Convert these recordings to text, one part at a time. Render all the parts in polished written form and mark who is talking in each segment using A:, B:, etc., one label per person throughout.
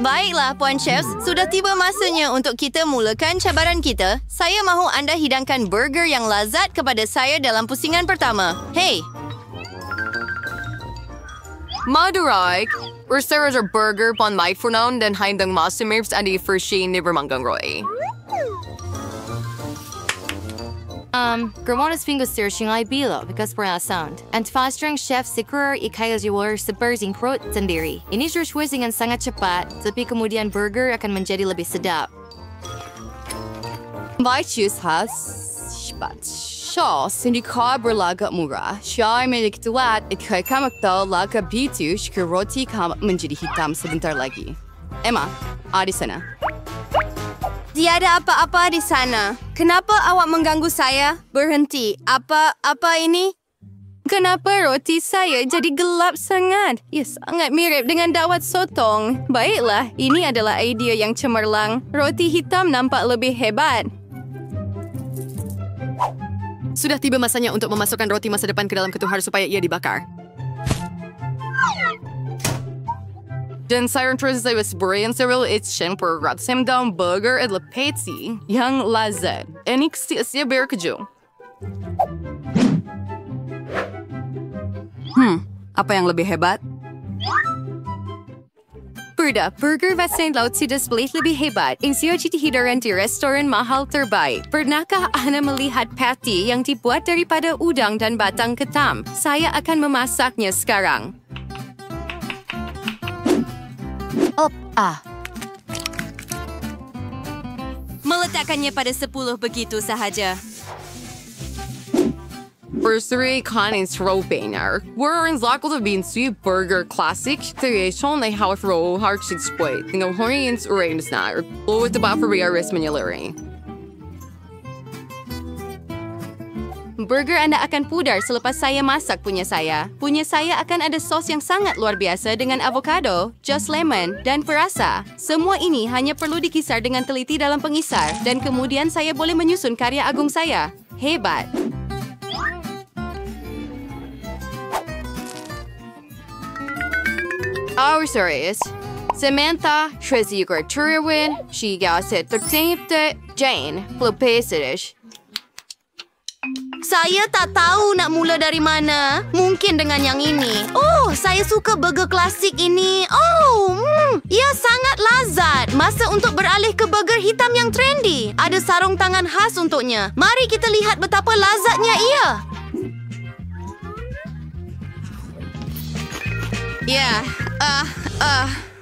A: Baiklah, Puan Chefs. Sudah tiba masanya untuk kita mulakan cabaran kita. Saya mahu anda hidangkan burger yang lazat kepada saya dalam pusingan pertama. Hey!
B: Madurai, reserve burger pon my fornoun dan handang mastermaids andi firshi ni bermanggang roy.
C: Gramonas fingers searching ay bilo because we're not sound. And fostering chef sikur ikayajawar sa bursing prot sendiri. Ini swishing ang sangat cepat, tapi kemudian burger akan menjadi lebih sedap.
B: My choose has but sauce hindi ka berlaga murah. Siya ay may likituat ikay kamaktaw laga bitu shika roti kamak menjadi hitam sebentar lagi. Emma, adi sana.
A: Tiada apa-apa di sana. Kenapa awak mengganggu saya? Berhenti. Apa ini? Kenapa roti saya jadi gelap sangat? Ya, sangat mirip dengan dawat sotong. Baiklah, ini adalah idea yang cemerlang. Roti hitam nampak lebih hebat.
B: Sudah tiba masanya untuk memasukkan roti masa depan ke dalam ketuhar supaya ia dibakar. Dan siren terus saya berian several itchen per ratsem down burger at lepetsi yang lazat. Ini sia berkeju. Apa yang lebih hebat?
A: Berda, burger vasen laut si display lebih hebat. Insio citi hidaran di restoran mahal terbaik. Pernahkah Anda melihat patty yang dibuat daripada udang dan batang ketam? Saya akan memasaknya sekarang. Meletakkannya pada 10 begitu sahaja.
B: Bursary Connie's Robainer. We're in Zlockle to be in Sweet Burger Classic. Creation na how throw hard sheets boy. Tingaw horians arranges na. Low with the buffery aris manulary.
A: Burger Anda akan pudar selepas saya masak punya saya. Punya saya akan ada sos yang sangat luar biasa dengan avocado, just lemon, dan perasa. Semua ini hanya perlu dikisar dengan teliti dalam pengisar. Dan kemudian saya boleh menyusun karya agung saya. Hebat!
B: Our serious. Samantha, Tracy Gertrude, she got it 13th Jane, Flopesidish.
A: Saya tak tahu nak mula dari mana. Mungkin dengan yang ini. Oh, saya suka burger klasik ini. Ia sangat lazat. Masa untuk beralih ke burger hitam yang trendy. Ada sarung tangan khas untuknya. Mari kita lihat betapa lazatnya ia.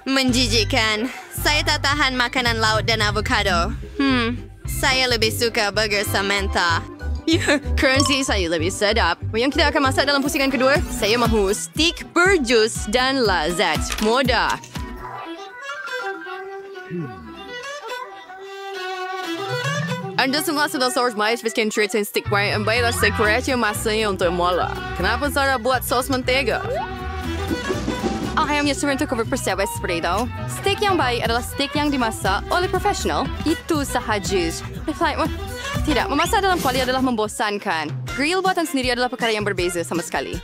A: Menjijikkan. Saya tak tahan makanan laut dan avocado. Saya lebih suka burger Samantha.
B: Currency saya lebih sedap. Yang kita akan masak dalam pusingan kedua, saya mahu steak berjus dan lazat. Mudah. Anda semua sudah sos mais bikin treats and stick wine and baiklah sekurang masanya untuk mula. Kenapa saya buat sos mentega? Ayamnya serentak cover persewa seperti itu. Steak yang baik adalah steak yang dimasak oleh profesional. Itu sahaja. Tidak, memasak dalam kuali adalah membosankan. Grill buatan sendiri adalah perkara yang berbeza sama sekali.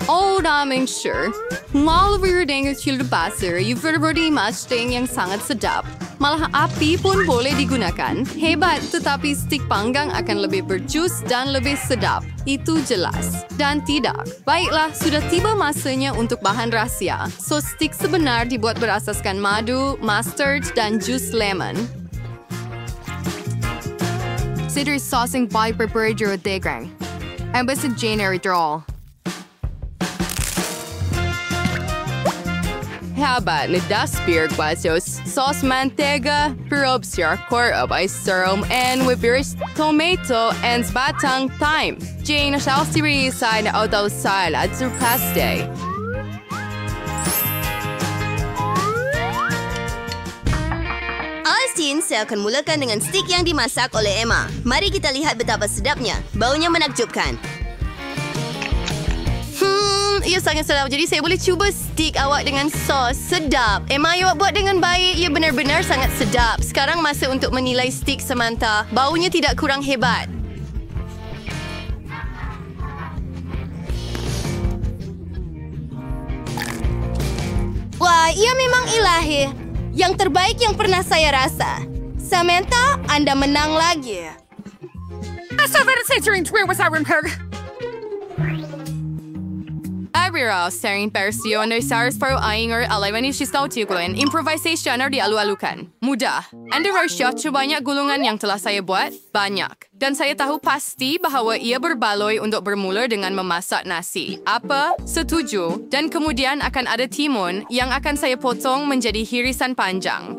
B: Oh, namin sure. Malah dengan chili pasir, you berarti masting yang sangat sedap. Malah api pun boleh digunakan. Hebat, tetapi stik panggang akan lebih berjus dan lebih sedap. Itu jelas. Dan tidak. Baiklah, sudah tiba masanya untuk bahan rahasia. So, stik sebenar dibuat berasaskan madu, mustard, dan jus lemon. Consider saucing by prepared your degrang. And basta January draw. Hebat na daspir guasos, sauce mantega, pirob sirkor of ice serum, and with tomato and batang thyme. Jane shall series side auto salad surpaste.
A: Austin, saya akan mulakan dengan stik yang dimasak oleh Emma. Mari kita lihat betapa sedapnya. Baunya menakjubkan. Ia sangat sedap. Jadi saya boleh cuba stik awak dengan sos. Sedap. Emma, awak buat dengan baik. Ia benar-benar sangat sedap. Sekarang masa untuk menilai stik Samantha. Baunya tidak kurang hebat. Wah, Ia memang ilahi. Yang terbaik yang pernah saya rasa. Samantha, Anda menang lagi.
B: Abira, sering persyon dari SARS Pro Ainger alaiwani sistau tikulan improvisation di alu-alukan. Mudah. Anda rasyat sebanyak gulungan yang telah saya buat? Banyak. Dan saya tahu pasti bahawa ia berbaloi untuk bermula dengan memasak nasi. Apa? Setuju. Dan kemudian akan ada timun yang akan saya potong menjadi hirisan panjang.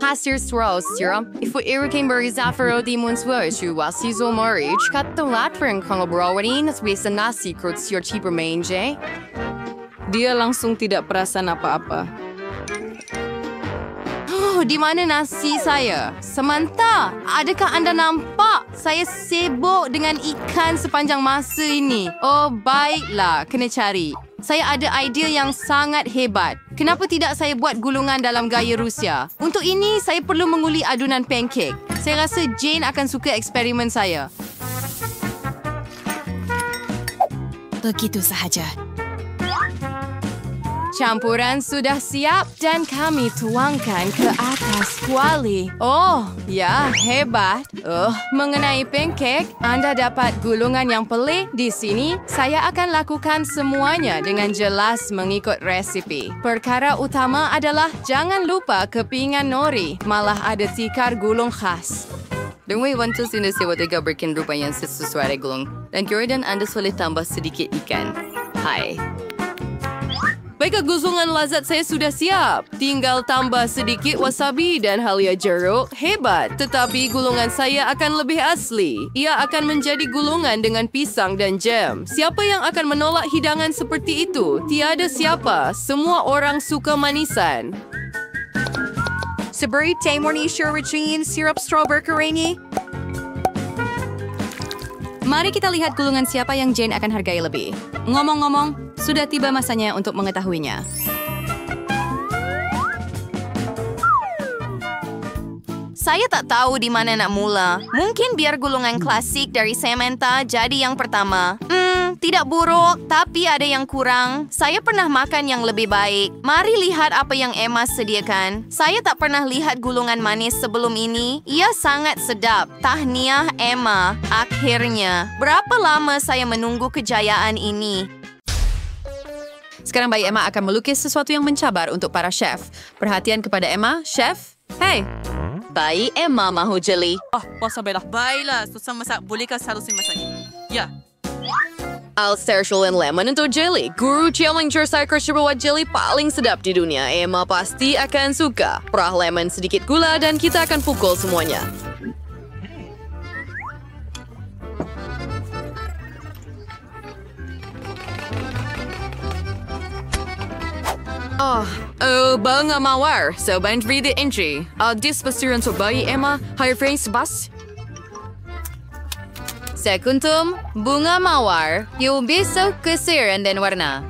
B: Pasir Swirls Serum, ifu irikin berizafero di munswa isu wasizo marriage, katalat rin kang obrawani nas bisa nasi krut siya cheaper mange.
D: Dia langsung tidak perasan apa-apa.
A: Di mana nasi saya? Samantha, adakah Anda nampak? Saya sibuk dengan ikan sepanjang masa ini. Oh, baiklah. Kena cari. Saya ada idea yang sangat hebat. Kenapa tidak saya buat gulungan dalam gaya Rusia? Untuk ini, saya perlu menguli adunan pancake. Saya rasa Jane akan suka eksperimen saya.
E: Begitu sahaja.
A: Campuran sudah siap dan kami tuangkan ke atas kuali. Oh, ya, hebat. Mengenai pancake, Anda dapat gulungan yang pelik di sini. Saya akan lakukan semuanya dengan jelas mengikut resipi. Perkara utama adalah jangan lupa kepingan nori. Malah ada tikar gulung khas.
B: Dengwe wanto sinisiwa tiga berkin rupa yang sesuai gulung. Dan kemudian Anda boleh tambah sedikit ikan. Hai. Baiklah, gulungan lazat saya sudah siap. Tinggal tambah sedikit wasabi dan halia jeruk. Hebat. Tetapi gulungan saya akan lebih asli. Ia akan menjadi gulungan dengan pisang dan jam. Siapa yang akan menolak hidangan seperti itu? Tiada siapa. Semua orang suka manisan.
A: Saburi Timur Nisha Regine Syrup Strawberry.
E: Mari kita lihat gulungan siapa yang Jane akan hargai lebih. Ngomong-ngomong, sudah tiba masanya untuk mengetahuinya.
A: Saya tak tahu di mana nak mula. Mungkin biar gulungan klasik dari Samantha jadi yang pertama. Tidak buruk, tapi ada yang kurang. Saya pernah makan yang lebih baik. Mari lihat apa yang Emma sediakan. Saya tak pernah lihat gulungan manis sebelum ini. Ia sangat sedap. Tahniah, Emma. Akhirnya. Berapa lama saya menunggu kejayaan ini?
B: Sekarang Bayi Emma akan melukis sesuatu yang mencabar untuk para chef. Perhatian kepada Emma, chef. Hey, Bayi Emma mahu jeli.
D: Baiklah, susah masak. Bolehkah seharusnya masaknya? Ya.
B: Alstershal and lemon untuk jelly. Guru Challenger saya buat jelly paling sedap di dunia. Emma pasti akan suka. Perah lemon, sedikit gula, dan kita akan pukul semuanya. Bunga mawar. Sobat Vida Inci. Disposir untuk Bayi Emma. Higher Frames Bus. Sekuntum, bunga mawar, yung besok kesiran dan warna.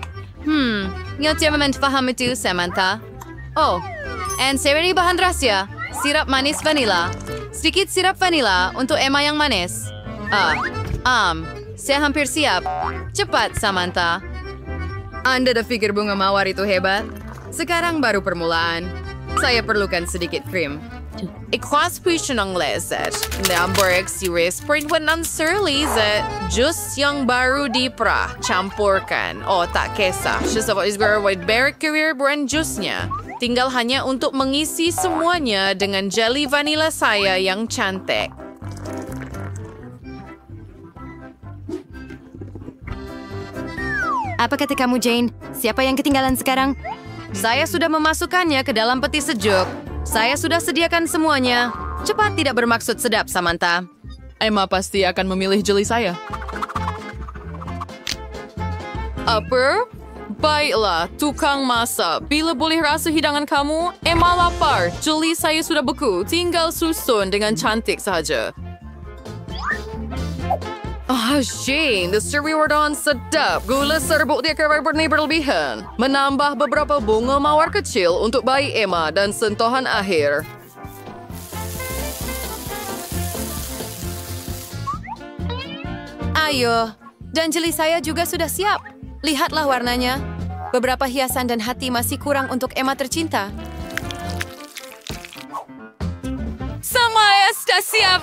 B: Yung tiyaman faham itu, Samantha. Oh, and sereni bahan rahasia, sirap manis vanilla. Sedikit sirap vanilla untuk Emma yang manis. Saya hampir siap. Cepat, Samantha. Anda dah fikir bunga mawar itu hebat? Sekarang baru permulaan. Saya perlukan sedikit krim. Ikhwas puisi ng lezat. Number X series print one lezat. Jus yang baru diprah. Campurkan. Oh, tak kisah. Siya is girl with berry career brand jusnya. Tinggal hanya untuk mengisi semuanya dengan jelly vanilla saya yang cantik.
E: Apa kata kamu, Jane? Siapa yang ketinggalan sekarang?
B: Saya sudah memasukkannya ke dalam peti sejuk. Saya sudah sediakan semuanya. Cepat tidak bermaksud sedap, Samantha.
D: Emma pasti akan memilih jeli saya.
B: Apa? Baiklah, tukang masak. Bila boleh rasa hidangan kamu, Emma lapar. Jeli saya sudah beku. Tinggal susun dengan cantik sahaja. Jane, the rewardon sedap. Gula serbuk dia kerana berlebihan. Menambah beberapa bunga mawar kecil untuk Bayi Emma dan sentuhan akhir. Ayo, dan jeli saya juga sudah siap. Lihatlah warnanya.
E: Beberapa hiasan dan hati masih kurang untuk Emma tercinta.
B: Semua sudah siap.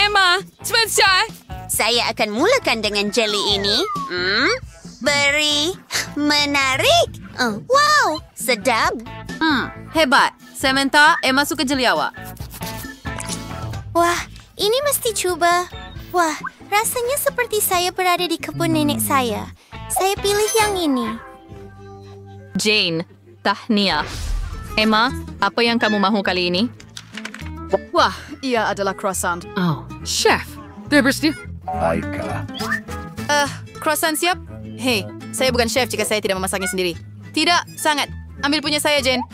B: Emma, cepat.
F: Saya akan mulakan dengan jelly ini. Beri. Menarik. Wow, sedap.
E: Hebat. Samantha, Emma suka jeli awak.
F: Wah, ini mesti cuba. Wah, rasanya seperti saya berada di kebun nenek saya. Saya pilih yang ini.
B: Jane, tahniah. Emma, apa yang kamu mahu kali ini?
E: Wah, ia adalah croissant.
B: Oh, chef. Bersih.
E: Croissant siap? Hei, saya bukan chef jika saya tidak memasaknya sendiri. Tidak, sangat. Ambil punya saya, Jane.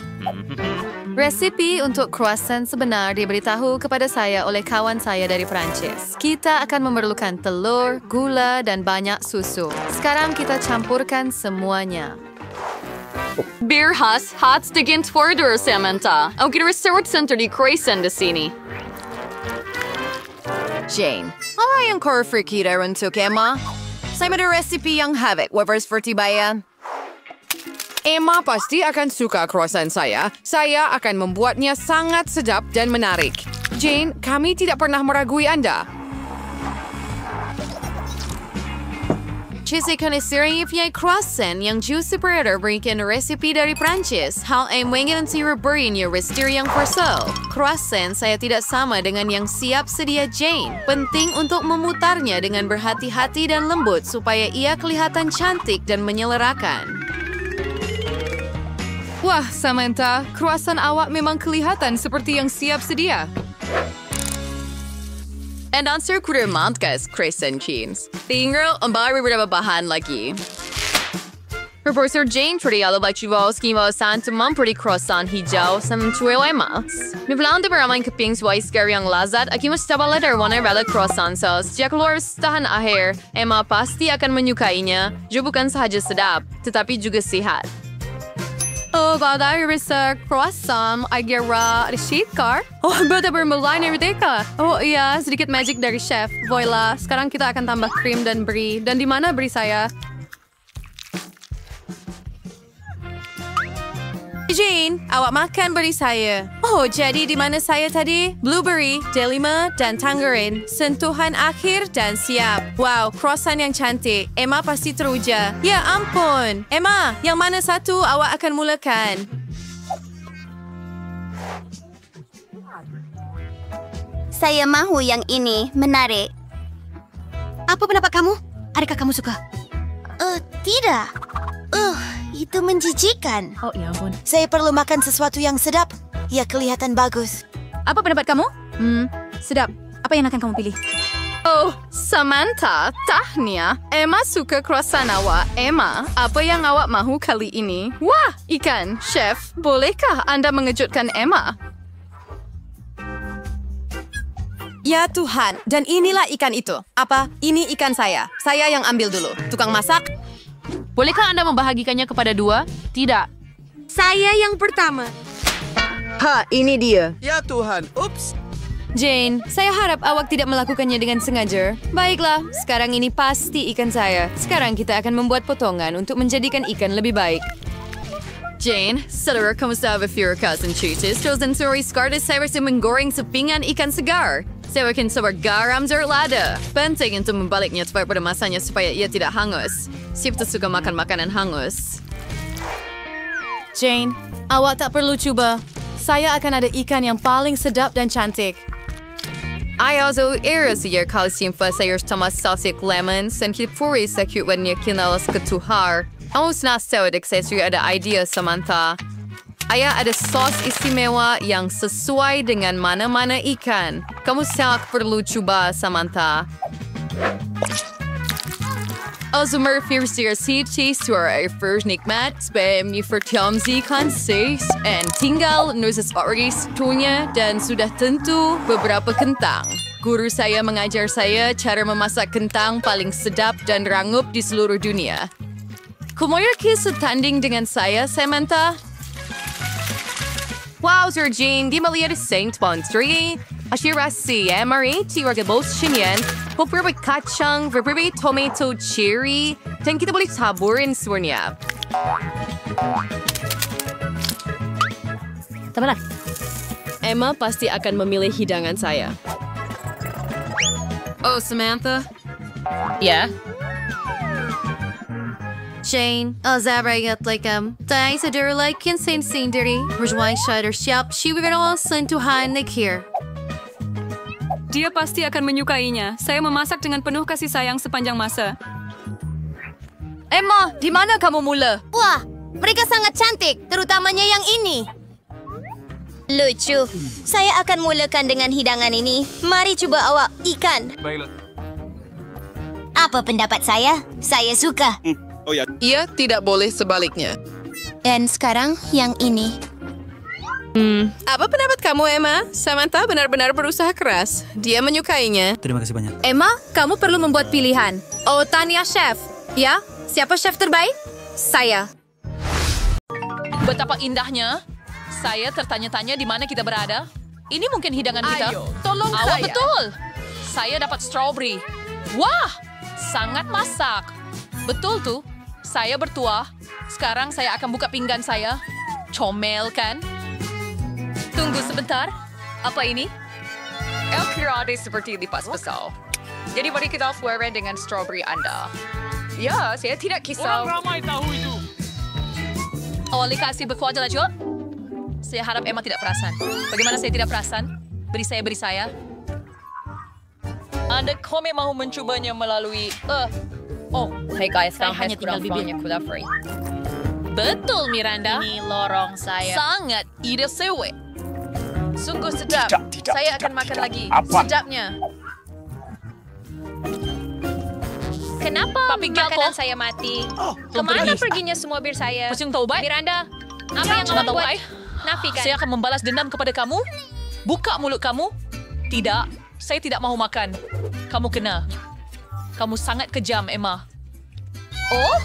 E: Resipi untuk croissant sebenar diberitahu kepada saya oleh kawan saya dari Perancis. Kita akan memerlukan telur, gula, dan banyak susu. Sekarang kita campurkan semuanya.
B: Bir hartstiggend order, Samantha. Aku kira resort center di croissant di sini.
E: Jane, apa yang kau kira untuk Emma? Saya ada resipi yang habis, seperti bayan.
B: Emma pasti akan suka croissant saya. Saya akan membuatnya sangat sedap dan menarik. Jane, kami tidak pernah meragui Anda.
E: Cheese connoisseurnya croissant yang jus superior berikan resipi dari Prancis. Hal yang ingin saya berinya resipi yang persel. Croissant saya tidak sama dengan yang siap sedia Jane. Penting untuk memutarnya dengan berhati-hati dan lembut supaya ia kelihatan cantik dan menyelerakan.
B: Wah, Samantha, croissant awak memang kelihatan seperti yang siap sedia.
E: And answer kuda mantgas croissant cheese. Tinggal baru beberapa bahan lagi.
B: Profesor Jane Tridialo Bachivalski San memperdi croissant hijau sama mencuel emas. Mivlang de beramai keping suai sekali yang lazat, aki mustabala darwana rela croissant sauce. Sejak luar tahan akhir, Emma pasti akan menyukainya. Juga bukan sahaja sedap, tetapi juga sehat.
E: Oh, badai rasa croissant, agira rishikar. Oh, betul bermulai dari mereka. Oh iya, sedikit magic dari chef. Voila, sekarang kita akan tambah krim dan brie. Dan di mana brie saya? Jane, awak makan beri saya. Oh, jadi di mana saya tadi? Blueberry, delima, dan tangerine. Sentuhan akhir dan siap. Wow, croissant yang cantik. Emma pasti teruja. Ya ampun. Emma, yang mana satu awak akan mulakan?
F: Saya mahu yang ini. Menarik. Apa pendapat kamu? Adakah kamu suka? Tidak. Itu menjijikan.
E: Oh, ya ampun.
F: Saya perlu makan sesuatu yang sedap. Ya, kelihatan bagus.
E: Apa pendapat kamu? Sedap. Apa yang akan kamu pilih?
B: Oh, Samantha, tahniah. Emma suka croissant awak. Emma, apa yang awak mahu kali ini? Wah, ikan. Chef, bolehkah Anda mengejutkan Emma?
E: Ya Tuhan, dan inilah ikan itu. Apa? Ini ikan saya. Saya yang ambil dulu. Tukang masak?
B: Bolehkah Anda membahagikannya kepada dua? Tidak.
A: Saya yang pertama.
E: Ini dia.
G: Ya Tuhan, ups.
E: Jane, saya harap awak tidak melakukannya dengan sengaja. Baiklah, sekarang ini pasti ikan saya. Sekarang kita akan membuat potongan untuk menjadikan ikan lebih baik.
B: Jane, saudara kamu sahabat cousin cheeses, dan suri skardas saya rasa menggoreng sepinggan ikan segar. Saya akan sabar garam lada. Penting untuk membaliknya tepat pada masanya supaya ia tidak hangus. Siapa suka makan makanan hangus?
E: Jane, awak tak perlu cuba. Saya akan ada ikan yang paling sedap dan cantik.
B: I also era siya calcium fa sayur sama sausage lemon sen kipuri sa cute kinalas ketuhar. Ang usnasaw aksesori ada idea Samantha. Ayah ada sos istimewa yang sesuai dengan mana-mana ikan. Kamu sangat perlu coba, Samantha. Also merfirsier seed cheese suara first nikmat spam ni fertiamzi kan seis and tinggal nuzas oris tunya dan sudah tentu beberapa kentang. Guru saya mengajar saya cara memasak kentang paling sedap dan rangup di seluruh dunia. Kumoya kisah tanding dengan saya, Samantha? Wow, Sir Jane, di melihat Saint Ponsri. Asyirasi, Marie, tiwag bos shinyan. Beberapa kacang, beberapa tomato cherry, dan kita boleh taburin semuanya.
C: Teman.
G: Emma pasti akan memilih hidangan saya.
B: Oh, Samantha.
D: Ya?
E: Jane, Alzabayat tayo sa derelikin sendiri, berjuang siya siap, siya sentuhan here.
B: Dia pasti akan menyukainya. Saya memasak dengan penuh kasih sayang sepanjang masa.
E: Emma, di mana kamu mula?
F: Wah, mereka sangat cantik, terutamanya yang ini. Lucu. Saya akan mulakan dengan hidangan ini. Mari cuba awak ikan. Apa pendapat saya? Saya suka.
H: Ia tidak boleh sebaliknya.
F: Dan sekarang yang ini.
G: Apa pendapat kamu, Emma? Samantha benar-benar berusaha keras. Dia menyukainya.
I: Terima kasih banyak.
E: Emma, kamu perlu membuat pilihan. Oh, Tania chef. Ya, siapa chef terbaik? Saya.
D: Betapa indahnya. Saya tertanya-tanya di mana kita berada. Ini mungkin hidangan kita.
B: Tolong
D: Awak
B: saya.
D: betul. Saya dapat strawberry. Wah, sangat masak. Betul tuh. Saya bertuah. Sekarang saya akan buka pinggan saya. Comel kan? Tunggu sebentar. Apa ini?
B: El Curade seperti lipas pisau. Jadi mari kita fluoren dengan strawberry Anda. Ya, saya tidak kisah.
D: Awali kasih berkuat Jok. Saya harap Emma tidak perasan. Bagaimana saya tidak perasan? Beri saya. Anda kami mahu mencubanya melalui... Oh,
C: Hey guys,
D: saya hanya tinggal bibirnya.
C: kuda free.
D: Betul, Miranda.
C: Ini lorong saya.
D: Sangat ide sewe. Sungguh sedap. Saya akan makan lagi. Sedapnya.
J: Kenapa
D: Papi
J: makanan
D: Gelko?
J: saya mati?
D: Kemana
J: Kemana perginya semua bir saya?
D: Pusing taubat?
J: Miranda, apa yang
D: Jangan
J: kamu buat?
D: taubat.
J: Nafikan.
D: Saya akan membalas dendam kepada kamu. Buka mulut kamu. Tidak, saya tidak mahu makan. Kamu kena. Kamu sangat kejam, Emma. Oh?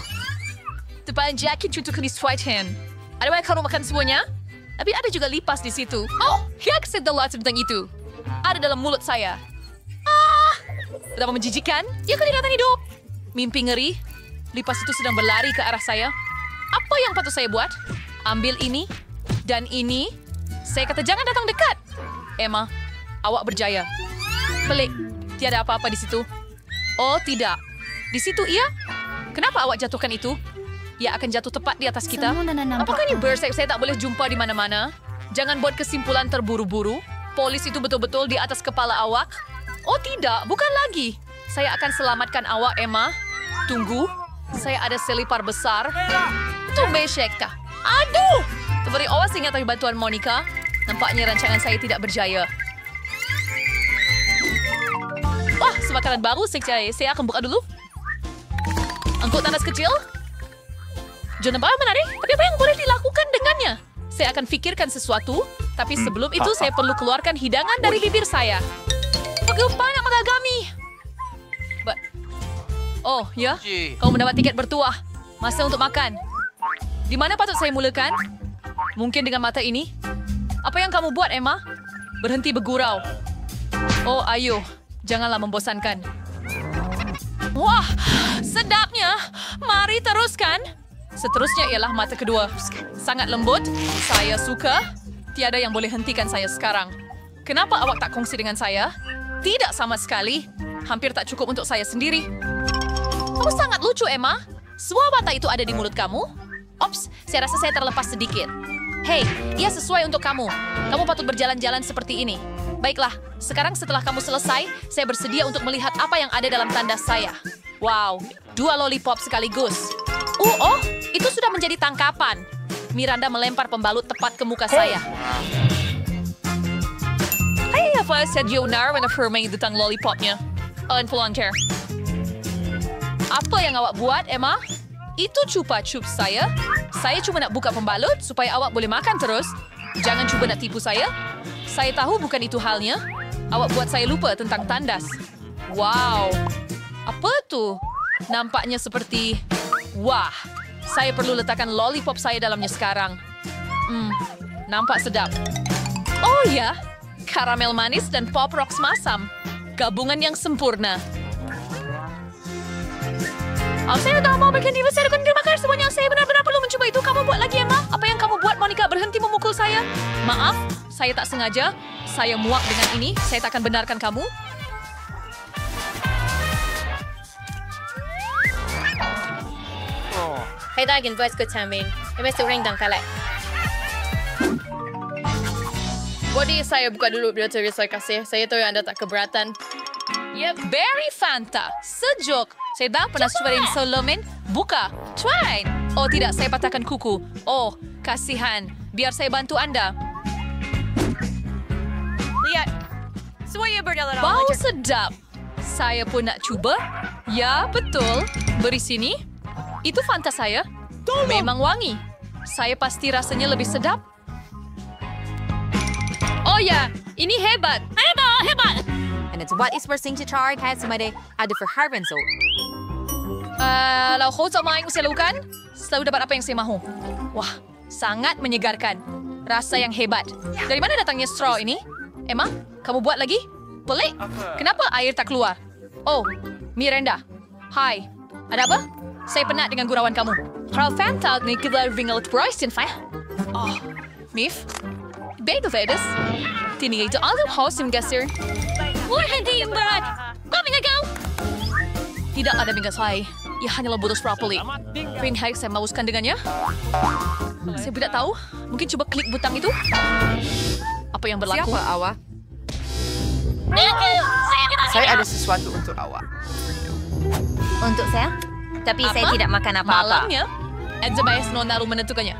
D: Tepan jaket untuk Chris Whitehan. Ada banyak kamu makan semuanya? Tapi ada juga lipas di situ. Oh, yak setelah tentang itu. Ada dalam mulut saya. Betapa menjijikan. Ya kelihatan hidup. Mimpi ngeri. Lipas itu sedang berlari ke arah saya. Apa yang patut saya buat? Ambil ini dan ini. Saya kata jangan datang dekat. Emma, awak berjaya. Pelik. Tiada apa-apa di situ. Oh, tidak. Di situ iya? Kenapa awak jatuhkan itu? Ia akan jatuh tepat di atas kita. Apakah ini bird saya tak boleh jumpa di mana-mana? Jangan buat kesimpulan terburu-buru. Polis itu betul-betul di atas kepala awak. Oh tidak, bukan lagi. Saya akan selamatkan awak, Emma. Tunggu, saya ada selipar besar. Tumbe Shekta. Aduh! Seperti awas ingat dari bantuan Monica. Nampaknya rancangan saya tidak berjaya. Wah, semakanan baru saya akan buka dulu. Angkut tandas kecil. Jangan nampak menarik, tapi apa yang boleh dilakukan dengannya? Saya akan pikirkan sesuatu, tapi sebelum itu saya perlu keluarkan hidangan dari bibir saya. Bagaimana menagami? Oh, ya? Kau mendapat tiket bertuah. Masa untuk makan. Di mana patut saya mulakan? Mungkin dengan mata ini? Apa yang kamu buat, Emma? Berhenti bergurau. Oh, ayo. Janganlah membosankan. Wah, sedapnya. Mari teruskan. Seterusnya ialah mata kedua. Sangat lembut. Saya suka. Tiada yang boleh hentikan saya sekarang. Kenapa awak tak kongsi dengan saya? Tidak sama sekali. Hampir tak cukup untuk saya sendiri. Kamu sangat lucu, Emma. Semua mata itu ada di mulut kamu. Ops, saya rasa saya terlepas sedikit. Hei, ia sesuai untuk kamu. Kamu patut berjalan-jalan seperti ini. Baiklah, sekarang setelah kamu selesai, saya bersedia untuk melihat apa yang ada dalam tandas saya. Wow, 2 lollipop sekaligus. Oh, itu sudah menjadi tangkapan. Miranda melempar pembalut tepat ke muka saya. Ay, apa Sergio Nar menafirmai tentang lollipopnya? Involunteer. Apa yang awak buat, Emma? Itu cupa chup saya. Saya cuma nak buka pembalut supaya awak boleh makan terus. Jangan cuba nak tipu saya. Saya tahu bukan itu halnya. Awak buat saya lupa tentang tandas. Wow. Apa tu? Nampaknya seperti... Wah. Saya perlu letakkan lollipop saya dalamnya sekarang. Nampak sedap. Oh ya. Karamel manis dan pop rocks masam. Gabungan yang sempurna. Saya tak mau bikin diri saya akan terima kasih semuanya. Saya benar-benar perlu Maaf, saya tak sengaja. Saya muak dengan ini. Saya tak akan benarkan kamu.
J: Kailangan buat ko tamin. May ring dang kalay.
D: Body saya buka dulu biar saya kasih. Saya tahu anda tak keberatan. Yep, very Fanta. Sejuk. Saya dah pernah cobain solomin. Buka. Try. Oh tidak, saya patahkan kuku. Oh, kasihan. Biar saya bantu anda.
J: Lihat. Semuanya berjalan.
D: Bau sedap. Saya pun nak cuba. Ya, betul. Beri sini. Itu Fanta saya. Memang wangi. Saya pasti rasanya lebih sedap. Oh ya, ini hebat. Hebat.
C: And it's what is first thing to try kaya sumade ada for Harvin so.
D: Lau kau tak main saya lakukan, selalu dapat apa yang saya mahu. Wah, sangat menyegarkan. Rasa yang hebat. Dari mana datangnya straw ini? Emma, kamu buat lagi? Pelik. Kenapa air tak keluar? Oh, Miranda. Hai. Ada apa? Saya penat dengan gurauan kamu. Kalau Fanta ni kita ringal terus in fire. Oh, Mif. Beda vedes. Tinig itu aldo house im gasir. Wah, hindi yung berat. Kami ngagaw. Tidak ada bingkas hai. Ia hanyalah bodoh properly. Pin hari saya mauskan dengannya. Saya tidak tahu. Mungkin coba klik butang itu. Apa yang berlaku?
G: Siapa awak? Saya ada sesuatu untuk awak.
F: Untuk saya? Tapi saya tidak makan apa-apa.
D: Malangnya, Edzabayas Nonaru menentukannya.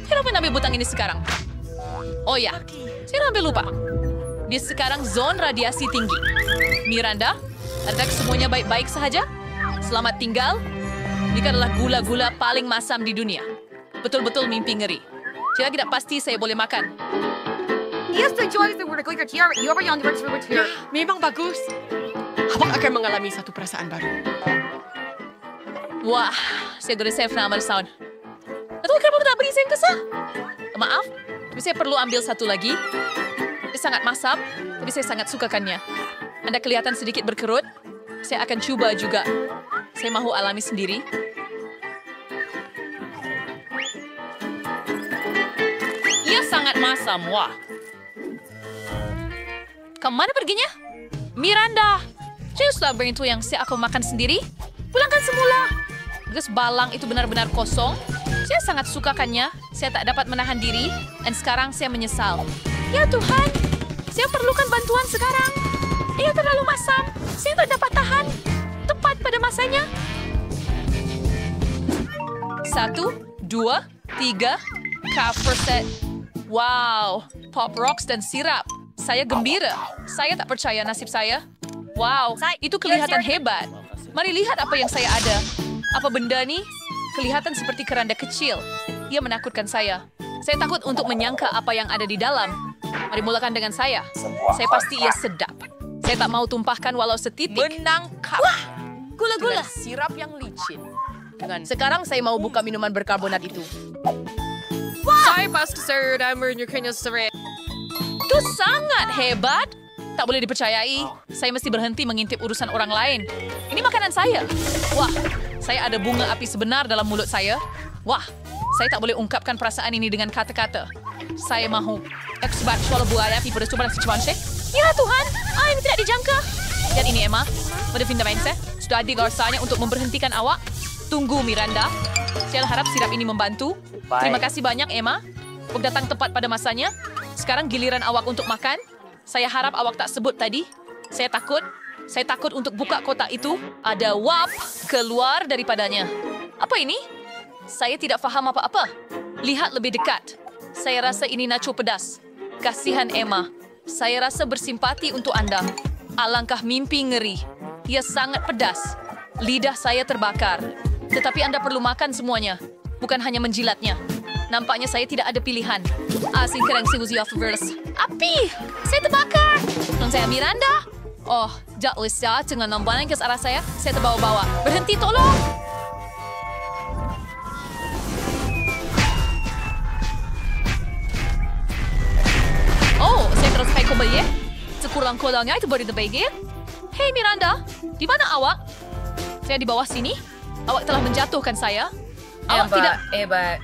D: Kenapa ambil butang ini sekarang? Oh ya, saya hampir lupa. Dia sekarang zon radiasi tinggi. Miranda, adakah semuanya baik-baik sahaja? Selamat tinggal. Ini adalah gula-gula paling masam di dunia. Betul-betul mimpi ngeri. Jika tidak pasti saya boleh makan.
G: Memang bagus. Abang akan mengalami satu perasaan baru.
D: Wah, saya boleh save nama sound. Atau kenapa tak beri saya kesah? Maaf, tapi saya perlu ambil satu lagi. Dia sangat masam, tapi saya sangat sukakannya. Anda kelihatan sedikit berkerut. Saya akan coba juga. Saya mahu alami sendiri. Ia sangat masam, wah. Kemana perginya? Miranda, saya sudah berintu yang saya akan makan sendiri. Pulangkan semula. Terus balang itu benar-benar kosong. Saya sangat sukakannya. Saya tak dapat menahan diri. Dan sekarang saya menyesal. Ya Tuhan, saya perlukan bantuan sekarang. Ia terlalu masam. Saya tak dapat tahan. Tepat pada masanya. 1, 2, 3. Cover set. Wow, pop rocks dan sirap. Saya gembira. Saya tak percaya nasib saya. Wow, itu kelihatan hebat. Mari lihat apa yang saya ada. Apa benda ni? Kelihatan seperti keranda kecil. Ia menakutkan saya. Saya takut untuk menyangka apa yang ada di dalam. Mari mulakan dengan saya. Saya pasti ia sedap. Saya tak mau tumpahkan walau setitik.
G: Menangkap.
D: Wah, gula-gula.
G: Dengan sirap yang licin.
D: Sekarang saya mau buka minuman berkarbonat itu.
G: Saya pasti sudah menyukainya seret.
D: Itu sangat hebat. Tak boleh dipercayai. Saya mesti berhenti mengintip urusan orang lain. Ini makanan saya. Wah, saya ada bunga api sebenar dalam mulut saya. Wah, saya tak boleh ungkapkan perasaan ini dengan kata-kata. Saya mahu. Eksebat soal buaya api pada coba secuan sih. Ya Tuhan, ini tidak dijangka. Lihat ini Emma. Pada Vinda Mindset, sudah adil rasanya untuk memberhentikan awak. Tunggu Miranda. Saya harap sirap ini membantu. Terima kasih banyak Emma. Awak datang tepat pada masanya. Sekarang giliran awak untuk makan. Saya harap awak tak sebut tadi. Saya takut untuk buka kotak itu. Ada wap keluar daripadanya. Apa ini? Saya tidak faham apa-apa. Lihat lebih dekat. Saya rasa ini nacho pedas. Kasihan Emma. Saya rasa bersimpati untuk anda. Alangkah mimpi ngeri. Ia sangat pedas. Lidah saya terbakar. Tetapi anda perlu makan semuanya. Bukan hanya menjilatnya. Nampaknya saya tidak ada pilihan. Asing kerang si Verse. Api! Saya terbakar! Non saya Miranda? Oh, jak Lisa dengan nambahan ke arah saya. Saya terbawa-bawa. Berhenti, tolong! Oh, saya terus kayak kembali. Sekurang-kurangnya itu beri terbaik. Hei Miranda, di mana awak? Saya di bawah sini. Awak telah menjatuhkan saya. Awak tidak...
F: Hebat.